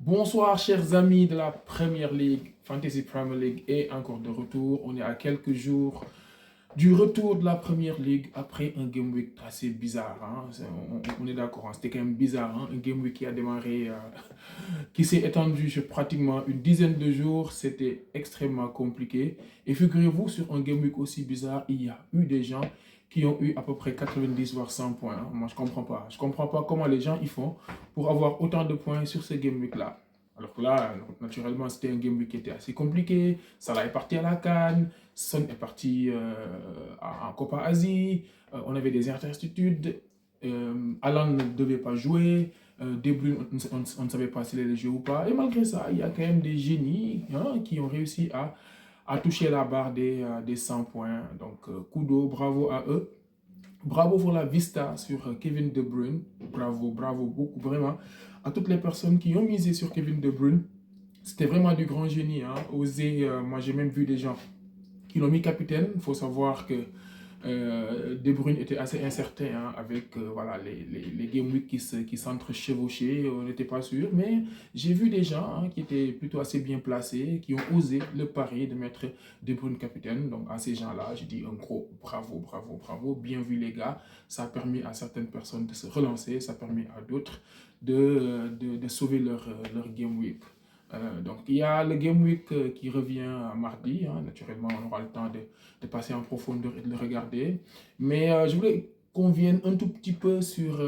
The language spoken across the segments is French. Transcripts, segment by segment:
Bonsoir chers amis de la Premier League, Fantasy Premier League est encore de retour. On est à quelques jours du retour de la Premier League après un Game Week assez bizarre, hein. On est d'accord, hein. C'était quand même bizarre, hein. Un Game Week qui a démarré, qui s'est étendu sur pratiquement une dizaine de jours. C'était extrêmement compliqué. Et figurez-vous, sur un Game Week aussi bizarre, il y a eu des gens qui ont eu à peu près 90 voire 100 points, hein. Moi, je comprends pas. Je comprends pas comment les gens y font pour avoir autant de points sur ce Game Week-là. Alors que là, naturellement, c'était un Game Week qui était assez compliqué. Salah est parti à la CAN, Son est parti en Copa Asie, on avait des incertitudes, Alan ne devait pas jouer, De Bruyne, on ne savait pas s'il allait jouer ou pas. Et malgré ça, il y a quand même des génies, hein, qui ont réussi à toucher la barre des 100 points. Donc, kudo, bravo à eux. Bravo pour la vista sur Kevin De Bruyne. Bravo, bravo beaucoup, vraiment. À toutes les personnes qui ont misé sur Kevin De Bruyne, c'était vraiment du grand génie, hein. Oser, moi j'ai même vu des gens qui l'ont mis capitaine. Il faut savoir que De Bruyne était assez incertain, hein, avec voilà, les Game Week qui s'entrechevauchaient. On n'était pas sûr. Mais j'ai vu des gens, hein, qui étaient plutôt assez bien placés, qui ont osé le pari de mettre De Bruyne capitaine. Donc à ces gens-là, je dis un gros bravo, bravo, bravo. Bien vu les gars. Ça a permis à certaines personnes de se relancer. Ça a permis à d'autres de sauver leur Game Week. Donc, il y a le Game Week qui revient mardi, hein. Naturellement, on aura le temps de passer en profondeur et de le regarder. Mais je voulais qu'on vienne un tout petit peu sur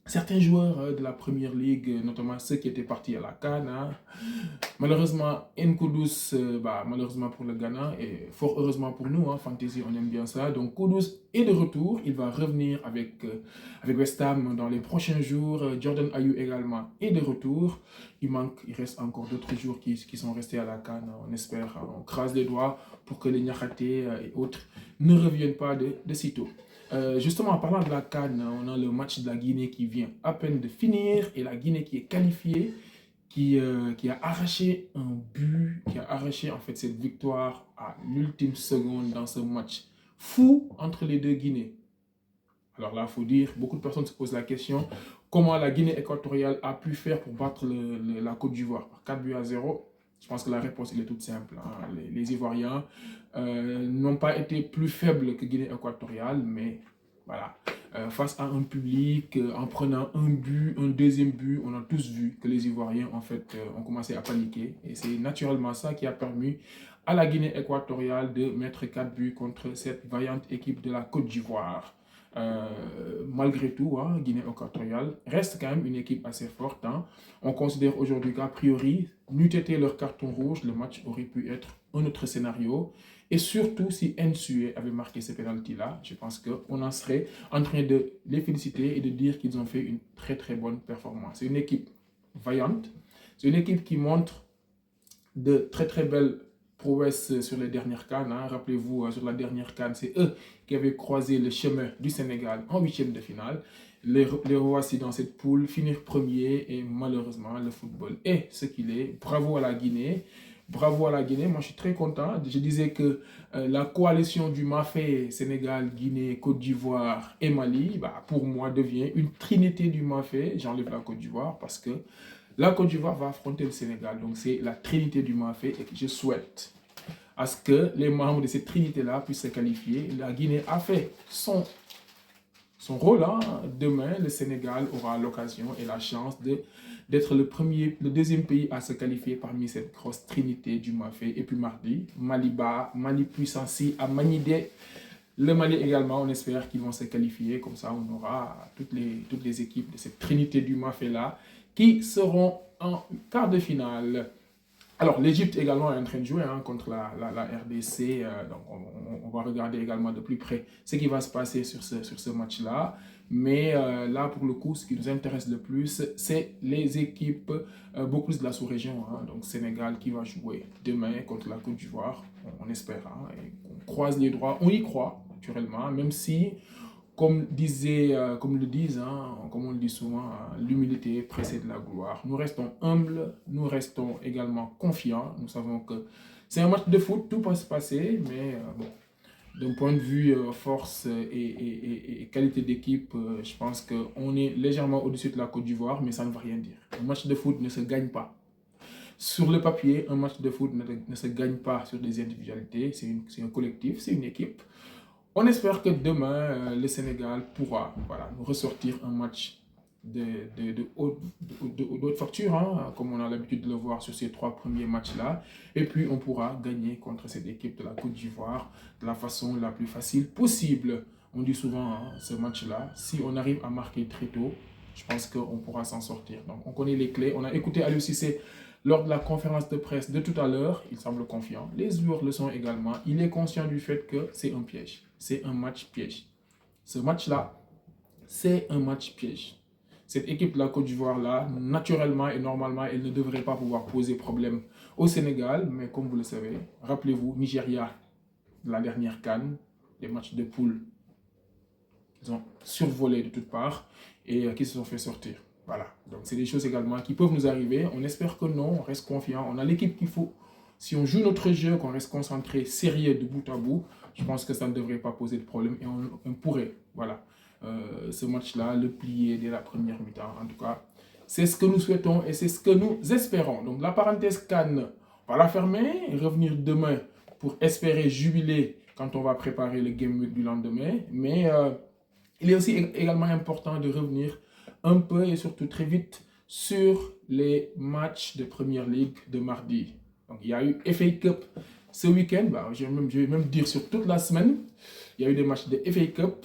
certains joueurs de la Première Ligue, notamment ceux qui étaient partis à la CAN, hein. Malheureusement, Nkudus, malheureusement pour le Ghana et fort heureusement pour nous, hein, Fantasy, on aime bien ça. Donc Kudus est de retour, il va revenir avec West Ham dans les prochains jours. Jordan Ayew également est de retour. Il reste encore d'autres joueurs qui sont restés à la CAN. On espère, hein, on crase les doigts pour que les Niakhaté et autres ne reviennent pas de sitôt. Justement, en parlant de la CAN, on a le match de la Guinée qui vient à peine de finir et la Guinée qui est qualifiée, qui a arraché un but, qui a arraché en fait cette victoire à l'ultime seconde dans ce match fou entre les deux Guinées. Alors là, il faut dire, beaucoup de personnes se posent la question, comment la Guinée équatoriale a pu faire pour battre la Côte d'Ivoire par 4 buts à 0. Je pense que la réponse elle est toute simple, hein. Les Ivoiriens n'ont pas été plus faibles que Guinée équatoriale, mais voilà. Face à un public, en prenant un but, un deuxième but, on a tous vu que les Ivoiriens en fait ont commencé à paniquer. Et c'est naturellement ça qui a permis à la Guinée équatoriale de mettre 4 buts contre cette vaillante équipe de la Côte d'Ivoire. Euh, Malgré tout, hein, Guinée équatoriale reste quand même une équipe assez forte, hein. On considère aujourd'hui qu'a priori, n'eût été leur carton rouge, le match aurait pu être un autre scénario. Et surtout, si Nsue avait marqué ce penalty-là, je pense qu'on en serait en train de les féliciter et de dire qu'ils ont fait une très très bonne performance. C'est une équipe vaillante, c'est une équipe qui montre de très très belles prouesses sur les dernières CAN, hein. Rappelez-vous, sur la dernière CAN, c'est eux qui avaient croisé le chemin du Sénégal en huitième de finale. Les revoici dans cette poule, finir premier et malheureusement le football est ce qu'il est. Bravo à la Guinée. Bravo à la Guinée, moi je suis très content. Je disais que la coalition du Mafé, Sénégal, Guinée, Côte d'Ivoire et Mali, pour moi devient une trinité du Mafé. J'enlève la Côte d'Ivoire parce que la Côte d'Ivoire va affronter le Sénégal. Donc c'est la trinité du Mafé et je souhaite à ce que les membres de cette trinité-là puissent se qualifier. La Guinée a fait son rôle, hein. Demain, le Sénégal aura l'occasion et la chance d'être le deuxième pays à se qualifier parmi cette grosse trinité du Mafé. Et puis mardi, Maliba, Mali puissance à Manidé. Le Mali également, on espère qu'ils vont se qualifier. Comme ça, on aura toutes les équipes de cette trinité du Mafé-là qui seront en quart de finale. Alors, l'Égypte également est en train de jouer, hein, contre la RDC. Donc on va regarder également de plus près ce qui va se passer sur ce match-là. Mais là, pour le coup, ce qui nous intéresse le plus, c'est les équipes beaucoup plus de la sous-région, hein. Donc, Sénégal qui va jouer demain contre la Côte d'Ivoire, on espère, hein, et on croise les doigts. On y croit, naturellement, même si comme le disent, hein, comme on le dit souvent, hein, l'humilité précède la gloire. Nous restons humbles, nous restons également confiants. Nous savons que c'est un match de foot, tout peut se passer, mais bon, d'un point de vue force et qualité d'équipe, je pense qu'on est légèrement au-dessus de la Côte d'Ivoire, mais ça ne veut rien dire. Un match de foot ne se gagne pas sur le papier. Un match de foot ne se gagne pas sur des individualités. C'est un collectif, c'est une équipe. On espère que demain, le Sénégal pourra nous ressortir un match de haute facture, hein, comme on a l'habitude de le voir sur ces 3 premiers matchs-là. Et puis, on pourra gagner contre cette équipe de la Côte d'Ivoire de la façon la plus facile possible. On dit souvent, hein, ce match-là, si on arrive à marquer très tôt, je pense qu'on pourra s'en sortir. Donc, on connaît les clés. On a écouté Aliou Cissé lors de la conférence de presse de tout à l'heure. Il semble confiant. Les joueurs le sont également. Il est conscient du fait que c'est un piège. C'est un match piège. Ce match-là, c'est un match piège. Cette équipe de la Côte d'Ivoire-là, naturellement et normalement, elle ne devrait pas pouvoir poser problème au Sénégal. Mais comme vous le savez, rappelez-vous, Nigeria, la dernière CAN, les matchs de poule, ils ont survolé de toutes parts et qui se sont fait sortir. Voilà, donc c'est des choses également qui peuvent nous arriver. On espère que non, on reste confiant, on a l'équipe qu'il faut. Si on joue notre jeu, qu'on reste concentré, sérieux de bout à bout, je pense que ça ne devrait pas poser de problème et on pourrait, ce match-là, le plier dès la première mi-temps. En tout cas, c'est ce que nous souhaitons et c'est ce que nous espérons. Donc la parenthèse CAN, on va la fermer et revenir demain pour espérer jubiler quand on va préparer le Game Week du lendemain. Mais il est aussi également important de revenir un peu et surtout très vite sur les matchs de Première Ligue de mardi. Donc, il y a eu FA Cup ce week-end, je vais même dire sur toute la semaine. Il y a eu des matchs de FA Cup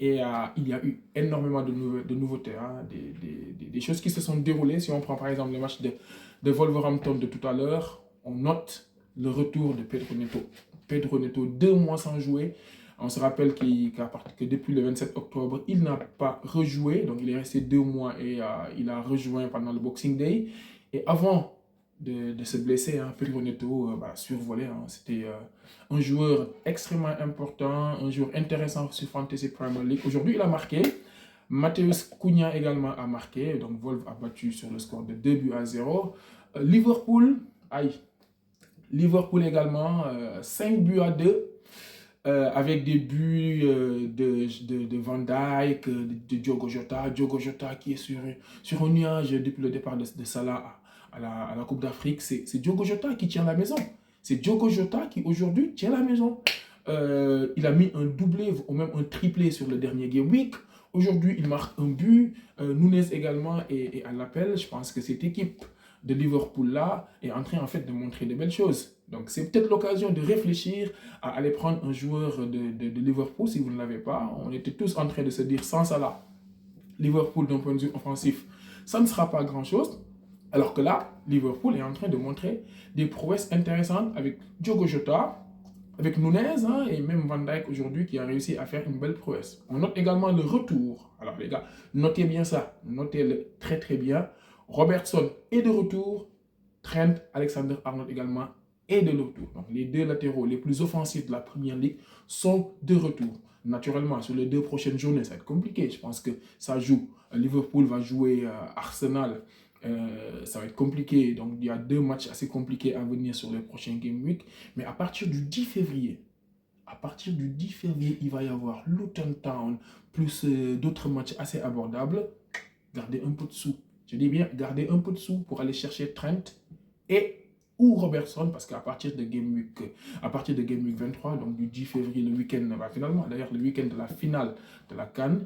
et il y a eu énormément de nouveautés, hein, des choses qui se sont déroulées. Si on prend par exemple le match de Wolverhampton de tout à l'heure, on note le retour de Pedro Neto. Pedro Neto, 2 mois sans jouer. On se rappelle que depuis le 27 octobre, il n'a pas rejoué. Donc, il est resté 2 mois et il a rejoint pendant le Boxing Day. Et avant de se blesser, hein, Pedro Neto survolé. Hein, c'était un joueur extrêmement important, un joueur intéressant sur Fantasy Premier League. Aujourd'hui, il a marqué. Matheus Cunha également a marqué. Donc, Wolves a battu sur le score de 2-0. Liverpool également, 5-2. Avec des buts de Van Dijk, de Diogo Jota. Diogo Jota qui est sur un nuage depuis le départ de Salah à la Coupe d'Afrique. C'est Diogo Jota qui tient la maison. C'est Diogo Jota qui aujourd'hui tient la maison. Il a mis un doublé ou même un triplé sur le dernier Game Week. Aujourd'hui, il marque un but. Nunez également est à l'appel. Je pense que cette équipe de Liverpool-là est en train en fait de montrer de belles choses. Donc c'est peut-être l'occasion de réfléchir à aller prendre un joueur de Liverpool si vous ne l'avez pas. On était tous en train de se dire sans Salah, Liverpool d'un point de vue offensif, ça ne sera pas grand-chose. Alors que là, Liverpool est en train de montrer des prouesses intéressantes avec Diogo Jota, avec Nunez, hein, et même Van Dijk aujourd'hui qui a réussi à faire une belle prouesse. On note également le retour. Alors les gars, notez bien ça, notez-le très très bien. Robertson est de retour, Trent Alexander-Arnold également est de retour. Donc les 2 latéraux les plus offensifs de la Première Ligue sont de retour. Naturellement, sur les 2 prochaines journées, ça va être compliqué. Je pense que ça joue. Liverpool va jouer Arsenal. Ça va être compliqué. Donc il y a 2 matchs assez compliqués à venir sur les prochains Game Week. Mais à partir du 10 février, il va y avoir Luton Town plus d'autres matchs assez abordables. Gardez un peu de sous. Je dis bien, gardez un peu de sous pour aller chercher Trent ou Robertson, parce qu'à partir de Game Week 23, donc du 10 février, le week-end, finalement, d'ailleurs le week-end de la finale de la CAN,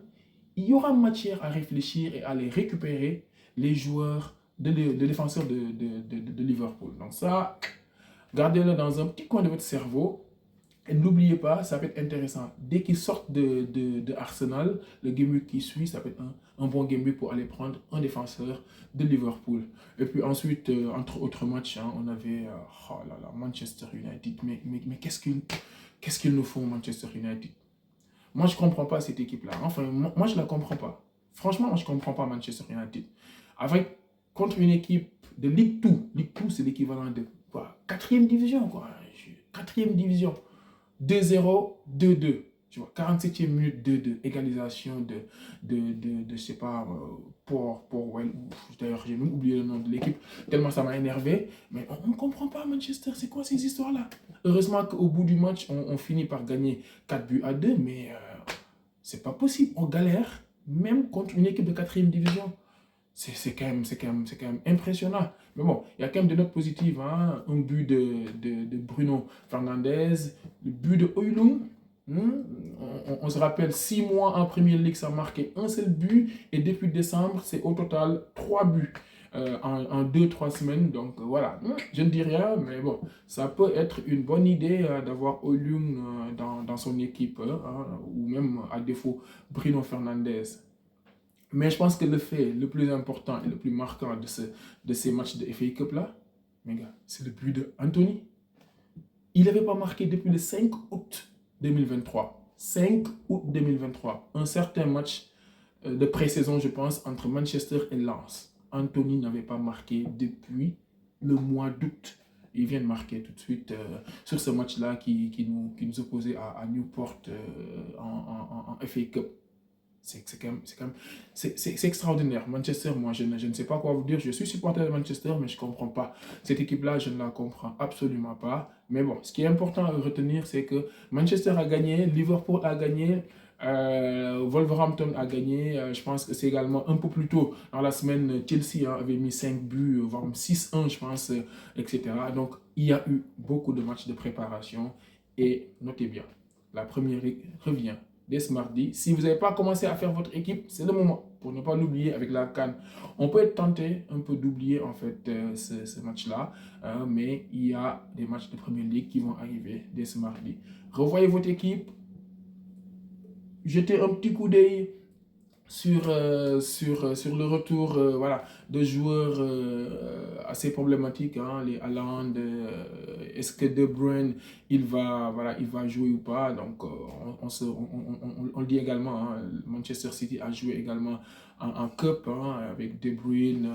il y aura matière à réfléchir et à aller récupérer les joueurs, les défenseurs de Liverpool. Donc ça, gardez-le dans un petit coin de votre cerveau. Et n'oubliez pas, ça peut être intéressant. Dès qu'ils sortent de Arsenal, le Game Week qui suit, ça peut être un bon Game Week pour aller prendre un défenseur de Liverpool. Et puis ensuite, entre autres matchs, hein, on avait Manchester United. Mais qu'est-ce qu'ils nous font, Manchester United? Moi, je ne comprends pas cette équipe-là. Enfin, moi, je ne la comprends pas. Franchement, moi, je ne comprends pas Manchester United. Contre une équipe de Ligue 2. Ligue 2, c'est l'équivalent de quoi, 4e division, quoi. 4e division. 2-0, 2-2. Tu vois, 47e minute, 2-2, égalisation je sais pas, Portwell. D'ailleurs, j'ai même oublié le nom de l'équipe, tellement ça m'a énervé. Mais on ne comprend pas, Manchester, c'est quoi ces histoires-là? Heureusement qu'au bout du match, on finit par gagner 4-2, mais c'est pas possible. On galère, même contre une équipe de 4e division. C'est quand même impressionnant. Mais bon, il y a quand même des notes positives. Hein. Un but de Bruno Fernandes, le but de Højlund. On se rappelle, 6 mois en Premier League, ça a marqué un seul but. Et depuis décembre, c'est au total 3 buts en 2-3 semaines. Donc voilà, je ne dis rien, mais bon, ça peut être une bonne idée d'avoir Højlund dans son équipe, hein, ou même à défaut Bruno Fernandes. Mais je pense que le fait le plus important et le plus marquant de ces matchs de FA Cup là, mes gars, c'est le but de Anthony. Il n'avait pas marqué depuis le 5 août 2023. 5 août 2023. Un certain match de pré-saison, je pense, entre Manchester et Lens. Anthony n'avait pas marqué depuis le mois d'août. Il vient de marquer tout de suite sur ce match-là qui nous opposait à Newport en FA Cup. C'est extraordinaire. Manchester, moi, je ne sais pas quoi vous dire. Je suis supporter de Manchester, mais je ne comprends pas. Cette équipe-là, je ne la comprends absolument pas. Mais bon, ce qui est important à retenir, c'est que Manchester a gagné, Liverpool a gagné, Wolverhampton a gagné. Je pense que c'est également un peu plus tôt dans la semaine, Chelsea avait mis 5 buts, voire 6-1, je pense, etc. Donc, il y a eu beaucoup de matchs de préparation. Et notez bien, la première ligue revient dès ce mardi. Si vous n'avez pas commencé à faire votre équipe, c'est le moment pour ne pas l'oublier avec la CAN. On peut être tenté un peu d'oublier en fait ce match-là, mais il y a des matchs de Premier League qui vont arriver dès ce mardi. Revoyez votre équipe, jetez un petit coup d'œil sur le retour voilà, de joueurs assez problématiques, hein, les Haaland, est-ce que De Bruyne il va jouer ou pas, donc on le dit également, hein, Manchester City a joué également en Cup hein, avec De Bruyne,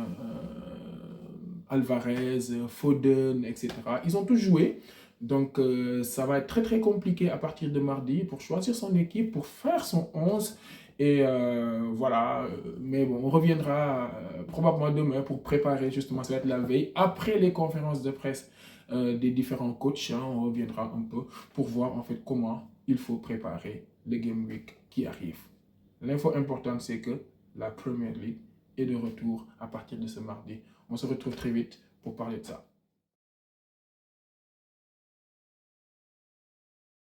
Alvarez, Foden, etc. Ils ont tous joué. Donc ça va être très très compliqué à partir de mardi pour choisir son équipe, pour faire son 11. Et voilà, mais bon, on reviendra probablement demain pour préparer justement, ça va être la veille, après les conférences de presse des différents coachs, hein, on reviendra un peu pour voir en fait comment il faut préparer le Game Week qui arrive. L'info importante, c'est que la Premier League est de retour à partir de ce mardi. On se retrouve très vite pour parler de ça.